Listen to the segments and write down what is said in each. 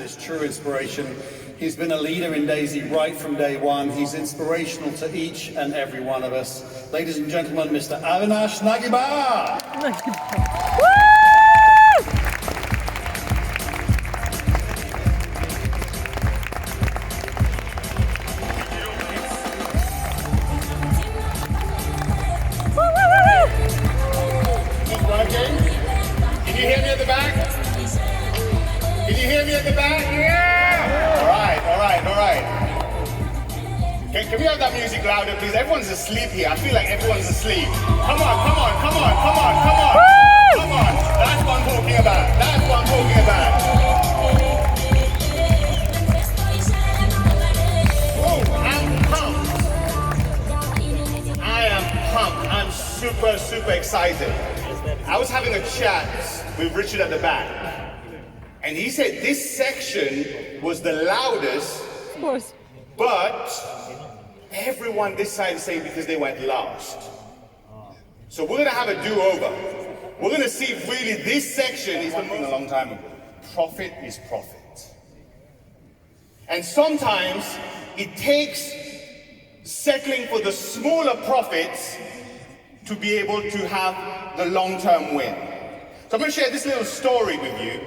His true inspiration. He's been a leader in Daisy right from day one. He's inspirational to each and every one of us. Ladies and gentlemen, Mr. Avinash Nagamh. Can you hear me at the back? Can you hear me at the back? Yeah! All right. Can we have that music louder, please? Everyone's asleep here. I feel like everyone's asleep. Come on. Come on. That's what I'm talking about. Oh, I'm pumped. I am pumped. I'm super excited. I was having a chat with Richard at the back, and he said this section was the loudest, of course, but everyone this side is saying because they went last. So we're gonna have a do-over. We're gonna see if really this section is one thing a long time ago. Profit is profit. And sometimes it takes settling for the smaller profits to be able to have the long-term win. So I'm going to share this little story with you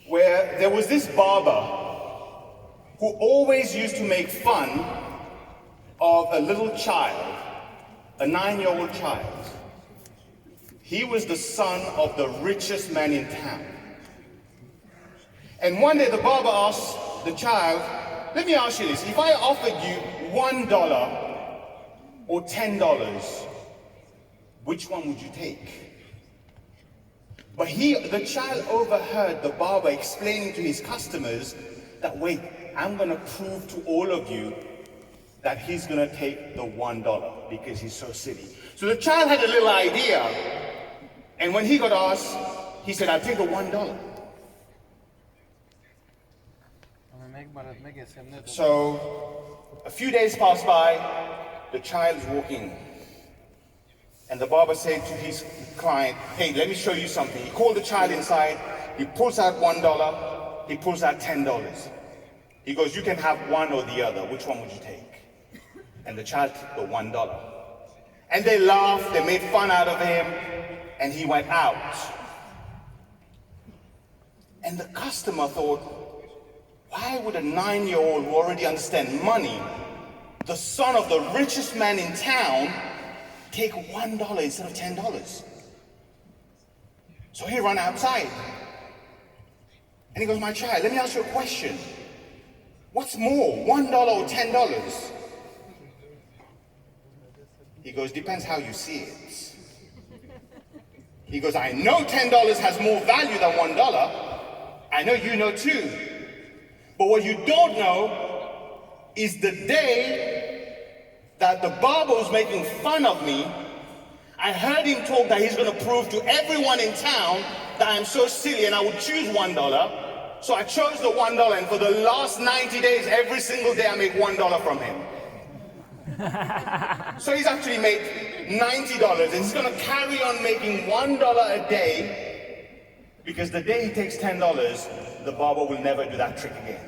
where there was this barber who always used to make fun of a little child, a 9-year-old child. He was the son of the richest man in town. And one day the barber asked the child, let me ask you this, if I offered you $1 or $10, which one would you take? But the child overheard the barber explaining to his customers that, wait, I'm gonna prove to all of you that he's gonna take the $1 because he's so silly. So the child had a little idea, and when he got asked, he said, I'll take the $1. So a few days passed by, the child is walking. And the barber said to his client, hey, let me show you something. He called the child inside, he pulls out $1, he pulls out $10. He goes, you can have one or the other, which one would you take? And the child took the $1. And they laughed, they made fun out of him, and he went out. And the customer thought, why would a 9-year-old who already understands money, the son of the richest man in town, take $1 instead of $10? So he ran outside. And he goes, my child, let me ask you a question. What's more, $1 or $10? He goes, depends how you see it. He goes, I know $10 has more value than $1. I know you know too. But what you don't know is the day that the barber was making fun of me, I heard him talk that he's going to prove to everyone in town that I'm so silly and I would choose $1. So I chose the $1, and for the last 90 days, every single day I make $1 from him. So he's actually made $90, and he's going to carry on making $1 a day, because the day he takes $10, the barber will never do that trick again.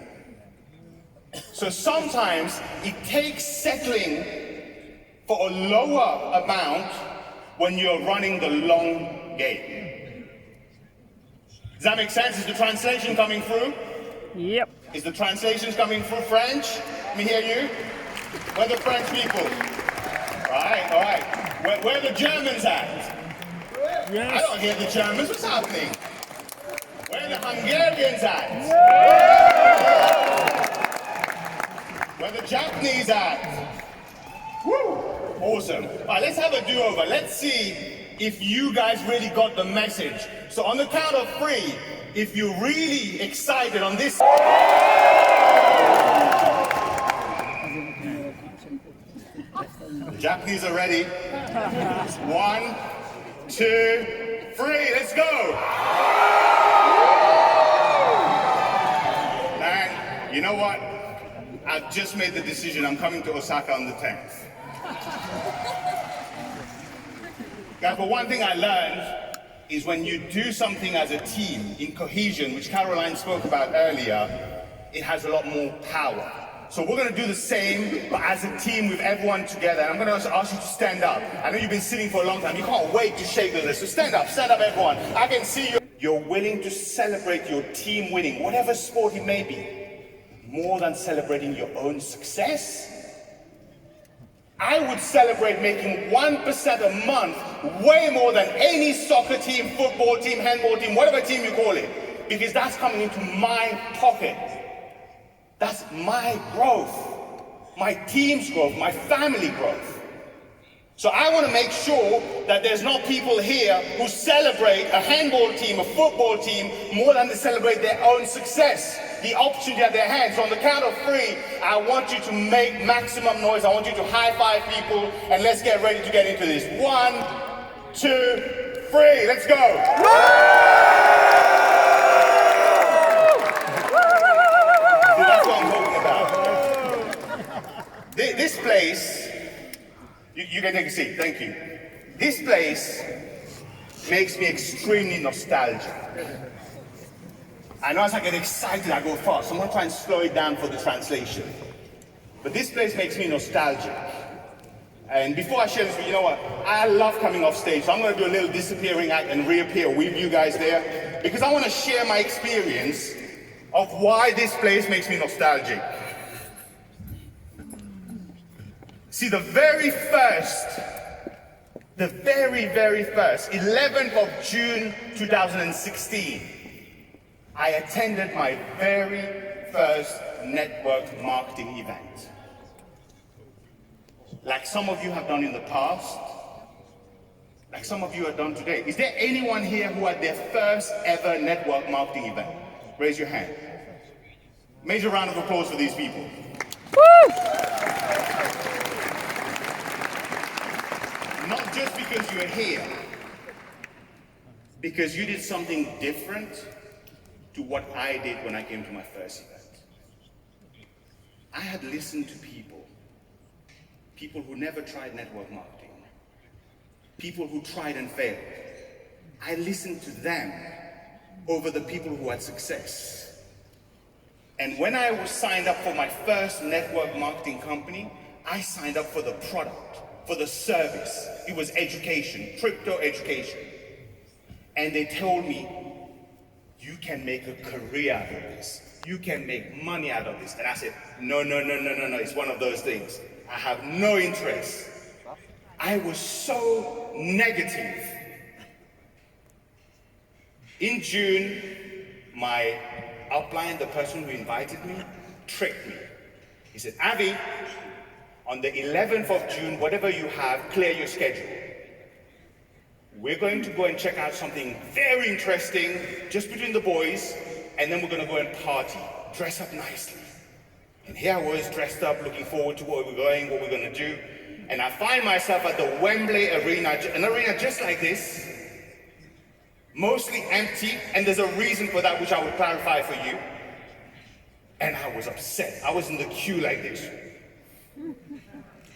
So sometimes it takes settling for a lower amount when you're running the long game. Does that make sense? Is the translation coming through? Yep. Is the translation coming through French? Let me hear you. Where are the French people? All right. Where are the Germans at? Yes. I don't hear the Germans. What's happening? Where are the Hungarians at? Where are the Japanese at? Woo! Awesome. All right, let's have a do-over. Let's see if you guys really got the message. So on the count of 3, if you're really excited on this... The Japanese are ready. 1, 2, 3, let's go! And you know what? I've just made the decision. I'm coming to Osaka on the 10th. Guys, but one thing I learned is when you do something as a team in cohesion, which Caroline spoke about earlier, it has a lot more power. So we're going to do the same, but as a team with everyone together. And I'm going to ask you to stand up. I know you've been sitting for a long time. You can't wait to shake the list. So stand up everyone. I can see you. You're willing to celebrate your team winning, whatever sport it may be, more than celebrating your own success. I would celebrate making 1% a month way more than any soccer team, football team, handball team, whatever team you call it, because that's coming into my pocket. That's my growth, my team's growth, my family growth. So I want to make sure that there's not people here who celebrate a handball team, a football team, more than they celebrate their own success, the opportunity at their hands. So on the count of 3, I want you to make maximum noise. I want you to high five people, and let's get ready to get into this. 1, 2, 3, let's go. That's what I'm talking about. This place, you can take a seat, thank you. This place makes me extremely nostalgic. I know as I get excited, I go fast. So I'm gonna try and slow it down for the translation. But this place makes me nostalgic. And before I share this with you, know what? I love coming off stage. So I'm gonna do a little disappearing act and reappear with you guys there, because I wanna share my experience of why this place makes me nostalgic. See, the very first, 11th of June 2016, I attended my very first network marketing event. Like some of you have done in the past, like some of you have done today. Is there anyone here who had their first ever network marketing event? Raise your hand. Major round of applause for these people. Woo! Not just because you're here, because you did something different to what I did when I came to my first event. I had listened to people who never tried network marketing, people who tried and failed. I listened to them over the people who had success. And when I was signed up for my first network marketing company, I signed up for the product, for the service. It was education, crypto education. And they told me, you can make a career out of this. You can make money out of this. And I said, no, it's one of those things. I have no interest. I was so negative. In June, my upline, the person who invited me, tricked me. He said, Avi, on the 11th of June, whatever you have, clear your schedule. We're going to go and check out something very interesting, just between the boys, and then we're going to go and party, dress up nicely. And here I was, dressed up, looking forward to where we're going, what we're going to do. And I find myself at the Wembley Arena, an arena just like this, mostly empty, and there's a reason for that, which I will clarify for you. And I was upset. I was in the queue like this.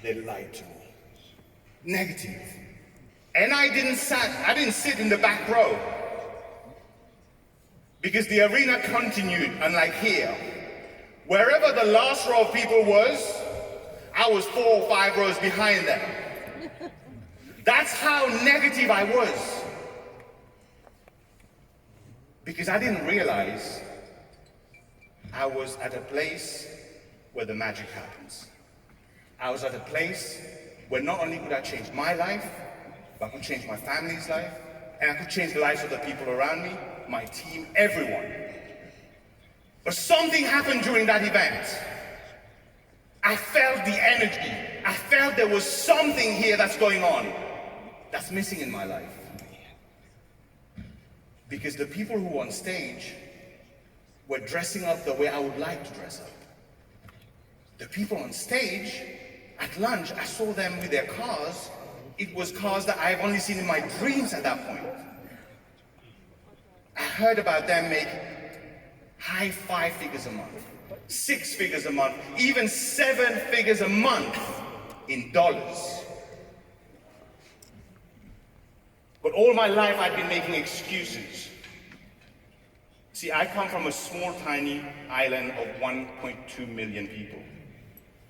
They lied to me. Negative. And I didn't sit in the back row, because the arena continued, unlike here. Wherever the last row of people was, I was 4 or 5 rows behind them. That's how negative I was. Because I didn't realize I was at a place where the magic happens. I was at a place where not only could I change my life, but I could change my family's life, and I could change the lives of the people around me, my team, everyone. But something happened during that event. I felt the energy. I felt there was something here that's going on, that's missing in my life. Because the people who were on stage were dressing up the way I would like to dress up. The people on stage, at lunch, I saw them with their cars. It was cars that I've only seen in my dreams at that point. I heard about them make high 5 figures a month, 6 figures a month, even 7 figures a month in dollars. But all my life I've been making excuses. See, I come from a small, tiny island of 1.2 million people,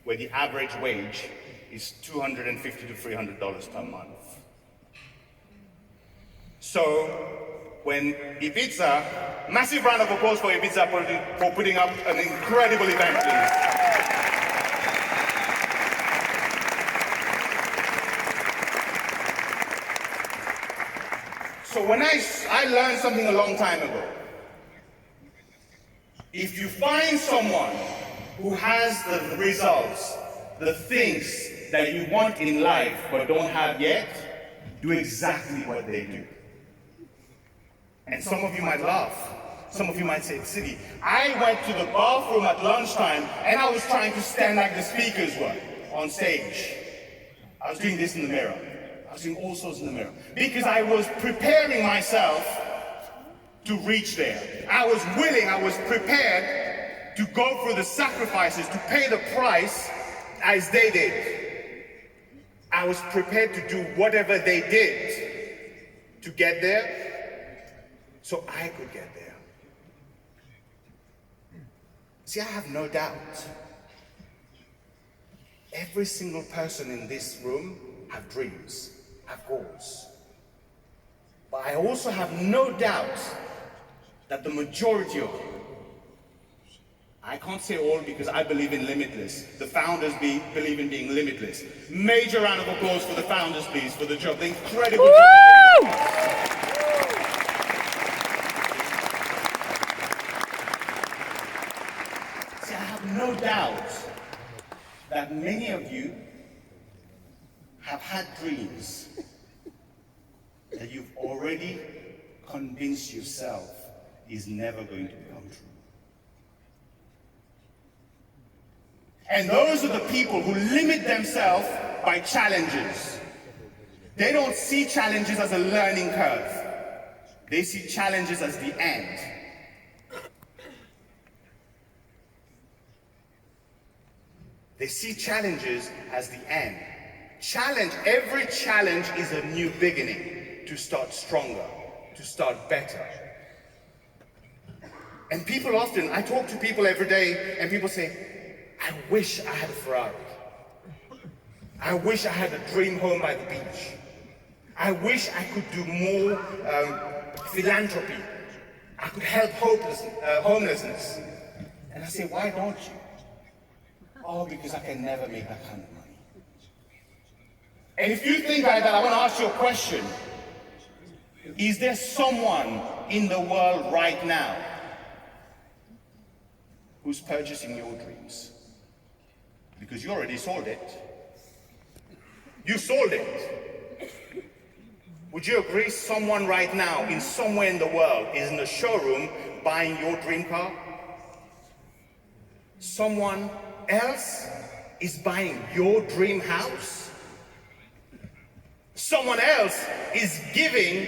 where the average wage is $250 to $300 per month. So, when Ibiza, massive round of applause for Ibiza for putting up an incredible event, please. So when I learned something a long time ago. If you find someone who has the results, the things that you want in life but don't have yet, do exactly what they do. And some of you might laugh. Some of you might say, silly. I went to the bathroom at lunchtime and I was trying to stand like the speakers were on stage. I was doing this in the mirror. I was doing all sorts in the mirror. Because I was preparing myself to reach there. I was willing, I was prepared to go through the sacrifices, to pay the price as they did. I was prepared to do whatever they did to get there, so I could get there. See, I have no doubt. Every single person in this room have dreams, have goals. But I also have no doubt that the majority of you, I can't say all because I believe in limitless. The founders believe in being limitless. Major round of applause for the founders, please, for the job. The incredible job. See, I have no doubt that many of you have had dreams that you've already convinced yourself is never going to become true. And those are the people who limit themselves by challenges. They don't see challenges as a learning curve. They see challenges as the end. They see challenges as the end. Every challenge is a new beginning to start stronger, to start better. And people often, I talk to people every day and people say, I wish I had a Ferrari. I wish I had a dream home by the beach. I wish I could do more philanthropy. I could help homelessness. And I say, why don't you? Oh, because I can never make that kind of money. And if you think like that, I want to ask you a question. Is there someone in the world right now who's purchasing your dreams? Because you already sold it. You sold it. Would you agree someone right now in somewhere in the world is in the showroom buying your dream car? Someone else is buying your dream house? Someone else is giving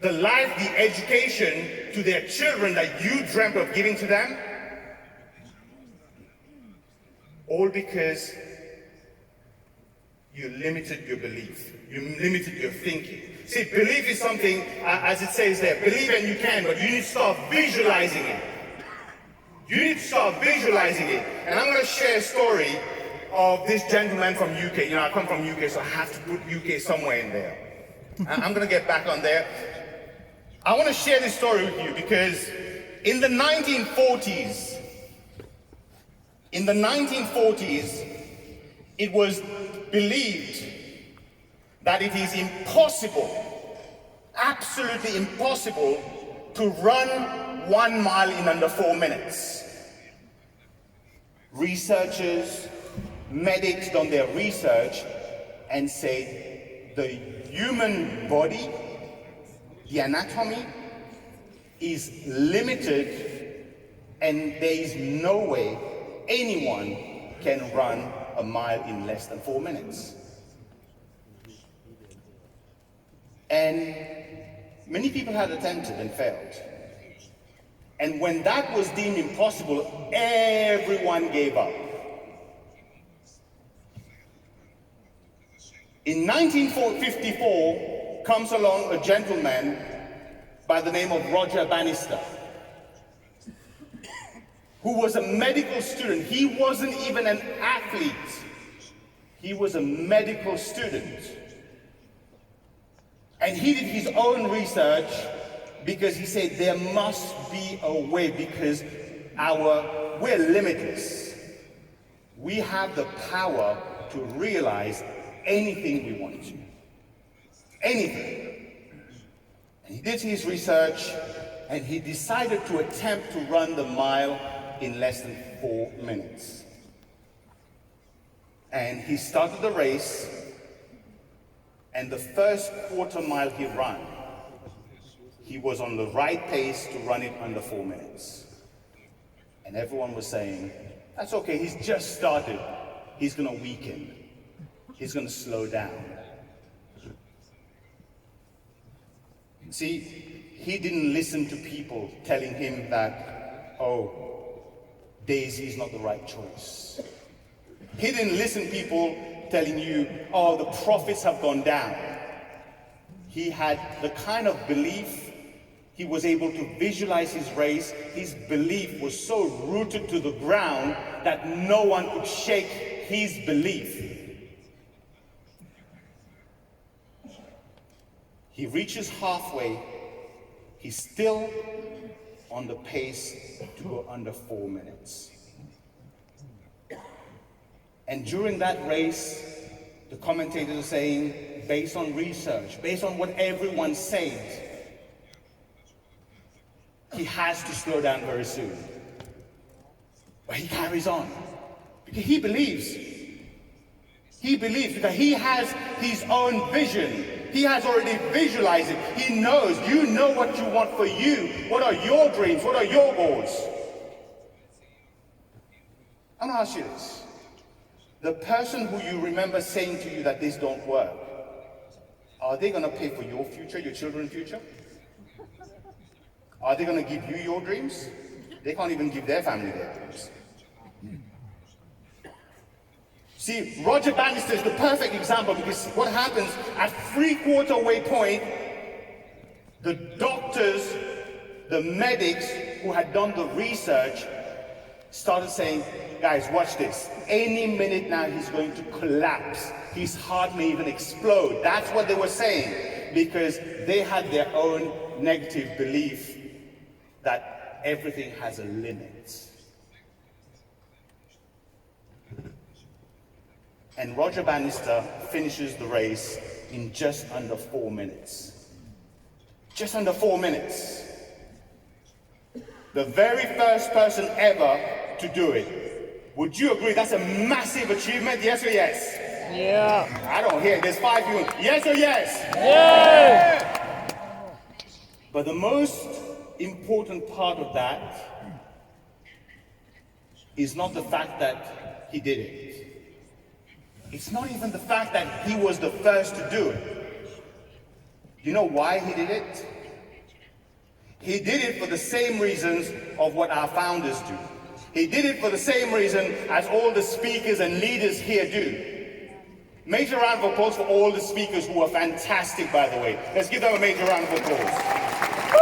the life, the education to their children that you dreamt of giving to them? All because you limited your belief. You limited your thinking. See, belief is something, as it says there, believe and you can, but you need to start visualizing it. You need to start visualizing it. And I'm going to share a story of this gentleman from UK. You know, I come from UK, so I have to put UK somewhere in there. I'm going to get back on there. I want to share this story with you because in the 1940s, it was believed that it is impossible, absolutely impossible, to run 1 mile in under 4 minutes. Researchers, medics done their research and said the human body, the anatomy, is limited and there is no way anyone can run a mile in less than 4 minutes. And many people had attempted and failed. And when that was deemed impossible, everyone gave up. In 1954, comes along a gentleman by the name of Roger Bannister, who was a medical student. He wasn't even an athlete. He was a medical student. And he did his own research because he said there must be a way, because we're limitless. We have the power to realize anything we want to. Anything. And he did his research and he decided to attempt to run the mile in less than 4 minutes. And he started the race, and the first quarter mile he ran, he was on the right pace to run it under 4 minutes. And everyone was saying, that's okay, he's just started. He's gonna weaken. He's gonna slow down. See, he didn't listen to people telling him that, oh, Daisy is not the right choice. He didn't listen to people telling you, oh, the profits have gone down. He had the kind of belief, he was able to visualize his race. His belief was so rooted to the ground that no one could shake his belief. He reaches halfway, he's still on the pace to go under 4 minutes. And during that race, the commentators are saying, based on research, based on what everyone said, he has to slow down very soon. But he carries on. Because he believes. He believes because he has his own vision. He has already visualized it. He knows. You know what you want for you. What are your dreams? What are your goals? I'm going to ask you this. The person who you remember saying to you that this don't work, are they going to pay for your future, your children's future? Are they going to give you your dreams? They can't even give their family their dreams. See, Roger Bannister is the perfect example, because what happens at 3/4 way point, the doctors, the medics who had done the research started saying, guys, watch this. Any minute now he's going to collapse. His heart may even explode. That's what they were saying, because they had their own negative belief that everything has a limit. And Roger Bannister finishes the race in just under 4 minutes. Just under 4 minutes. The very first person ever to do it. Would you agree that's a massive achievement? Yes or yes? Yeah. I don't hear it. There's 5 people. Yes or yes? Yeah. But the most important part of that is not the fact that he did it. It's not even the fact that he was the first to do it. You know why he did it? He did it for the same reasons of what our founders do. He did it for the same reason as all the speakers and leaders here do. Major round of applause for all the speakers who are fantastic, by the way. Let's give them a major round of applause. Woo!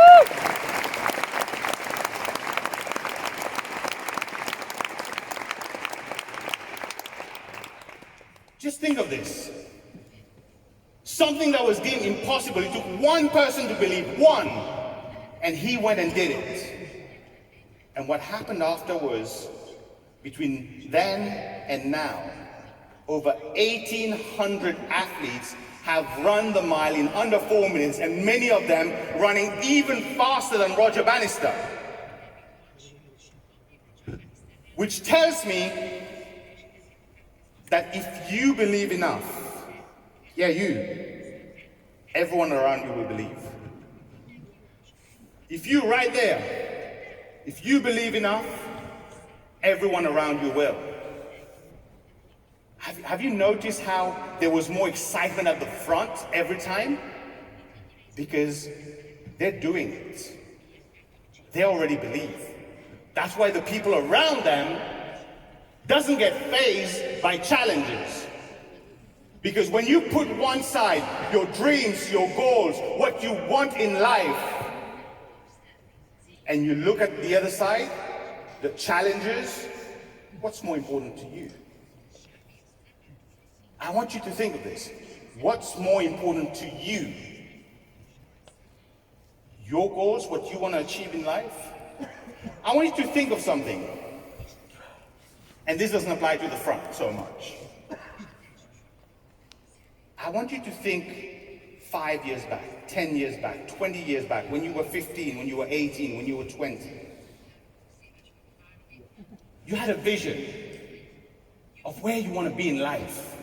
Just think of this. Something that was deemed impossible, it took one person to believe, one, and he went and did it. And what happened after was, between then and now, over 1,800 athletes have run the mile in under 4 minutes, and many of them running even faster than Roger Bannister. Which tells me that if you believe enough, yeah, you, everyone around you will believe. If you right there, if you believe enough, everyone around you will. Have you noticed how there was more excitement at the front every time? Because they're doing it. They already believe. That's why the people around them doesn't get fazed by challenges. Because when you put one side your dreams, your goals, what you want in life, and you look at the other side, the challenges, what's more important to you? I want you to think of this. What's more important to you? Your goals, what you want to achieve in life? I want you to think of something. And this doesn't apply to the front so much. I want you to think 5 years back, 10 years back, 20 years back, when you were 15, when you were 18, when you were 20. You had a vision of where you want to be in life.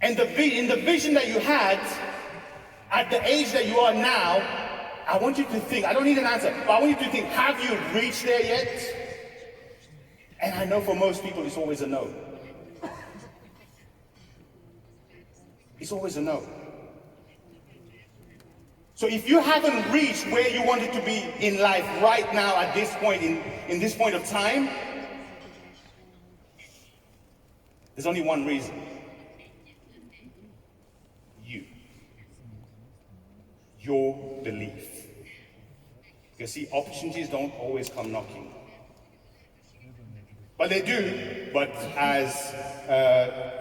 And in the vision that you had, at the age that you are now, I want you to think, I don't need an answer, but I want you to think, have you reached there yet? And I know for most people it's always a no. It's always a no. So if you haven't reached where you wanted to be in life right now at this point, in this point of time, there's only one reason. You. Your belief. You see, opportunities don't always come knocking. But they do, but as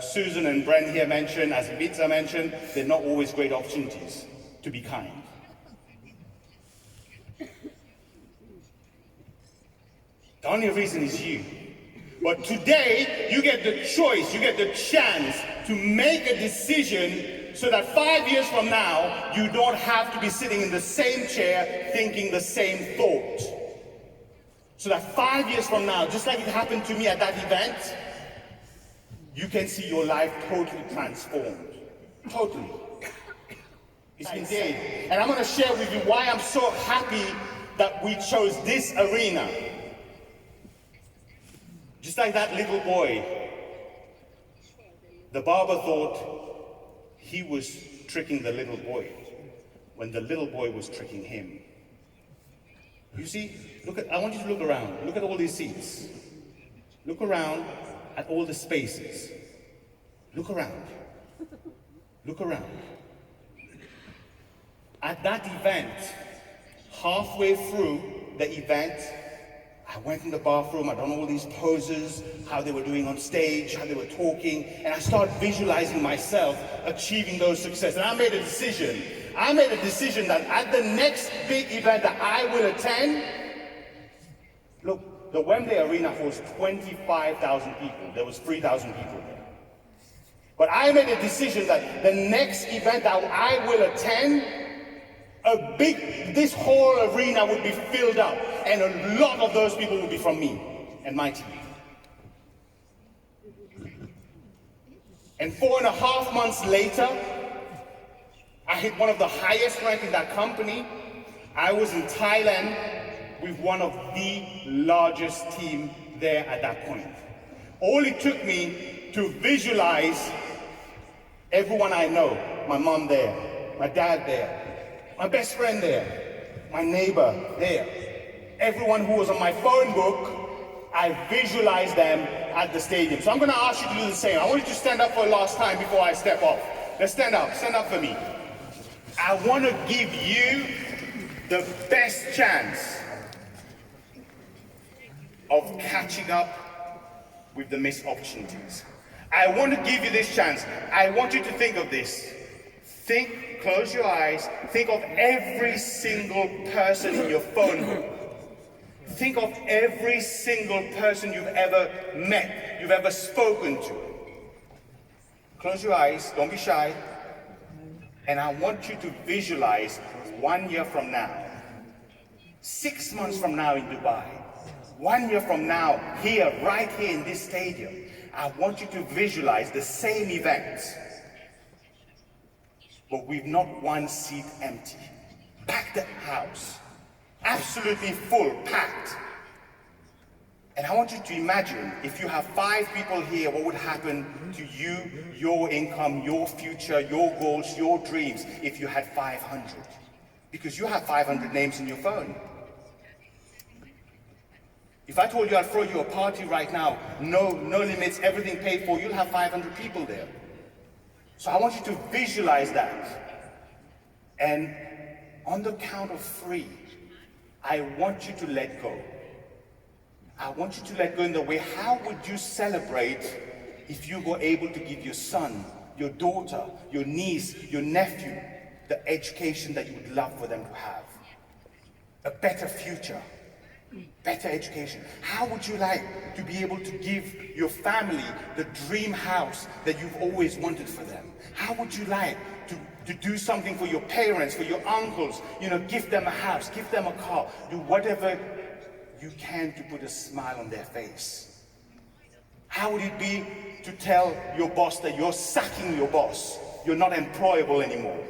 Susan and Bren here mentioned, as Ibiza mentioned, they're not always great opportunities, to be kind. The only reason is you. But today, you get the choice, you get the chance to make a decision so that 5 years from now, you don't have to be sitting in the same chair thinking the same thought. So that 5 years from now, just like it happened to me at that event, you can see your life totally transformed. Totally. It's been there. And I'm going to share with you why I'm so happy that we chose this arena. Just like that little boy, the barber thought he was tricking the little boy when the little boy was tricking him. You see, I want you to look around. Look at all these seats. Look around at all the spaces. Look around. Look around. At that event, halfway through the event, I went in the bathroom, I done all these poses, how they were doing on stage, how they were talking, and I started visualizing myself achieving those successes. And I made a decision. I made a decision that at the next big event that I will attend, look, the Wembley Arena holds 25,000 people. There was 3,000 people there. But I made a decision that the next event that I will attend, this whole arena would be filled up, and a lot of those people would be from me and my team. And 4.5 months later, I hit one of the highest rank in that company. I was in Thailand with one of the largest team there at that point. All it took me to visualize everyone I know, my mom there, my dad there, my best friend there, my neighbor there, everyone who was on my phone book, I visualized them at the stadium. So I'm going to ask you to do the same. I want you to stand up for a last time before I step off. Let's stand up for me. I want to give you the best chance of catching up with the missed opportunities. I want to give you this chance. I want you to think of this. Close your eyes, think of every single person in your phone book. Think of every single person you've ever met, you've ever spoken to. Close your eyes, don't be shy. And I want you to visualize 1 year from now, 6 months from now in Dubai, 1 year from now here, right here in this stadium. I want you to visualize the same event, but with not one seat empty. Packed the house, absolutely full, packed. And I want you to imagine if you have 5 people here, what would happen to you, your income, your future, your goals, your dreams, if you had 500? Because you have 500 names in your phone. If I told you I'd throw you a party right now, no limits, everything paid for, you'll have 500 people there. So I want you to visualize that. And on the count of 3, I want you to let go. I want you to let go in the way, how would you celebrate if you were able to give your son, your daughter, your niece, your nephew, the education that you would love for them to have? A better future, better education. How would you like to be able to give your family the dream house that you've always wanted for them? How would you like to do something for your parents, for your uncles, give them a house, give them a car, do whatever you can to put a smile on their face? How would it be to tell your boss that you're sacking your boss, you're not employable anymore?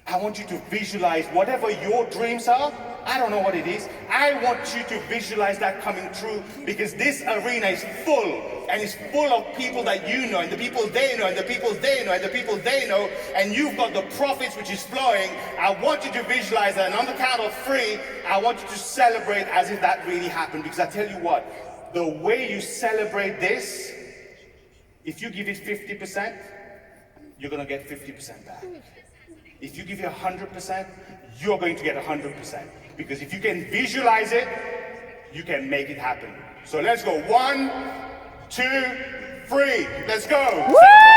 I want you to visualize whatever your dreams are. I don't know what it is. I want you to visualize that coming true, because this arena is full, and it's full of people that you know, and the people they know, and the people they know, and the people they know, and you've got the profits which is flowing. I want you to visualize that, and on the count of 3, I want you to celebrate as if that really happened, because I tell you what, the way you celebrate this, if you give it 50%, you're going to get 50% back. If you give it 100%, you're going to get 100%. Because if you can visualize it, you can make it happen. So let's go. 1, 2, 3. Let's go. Woo!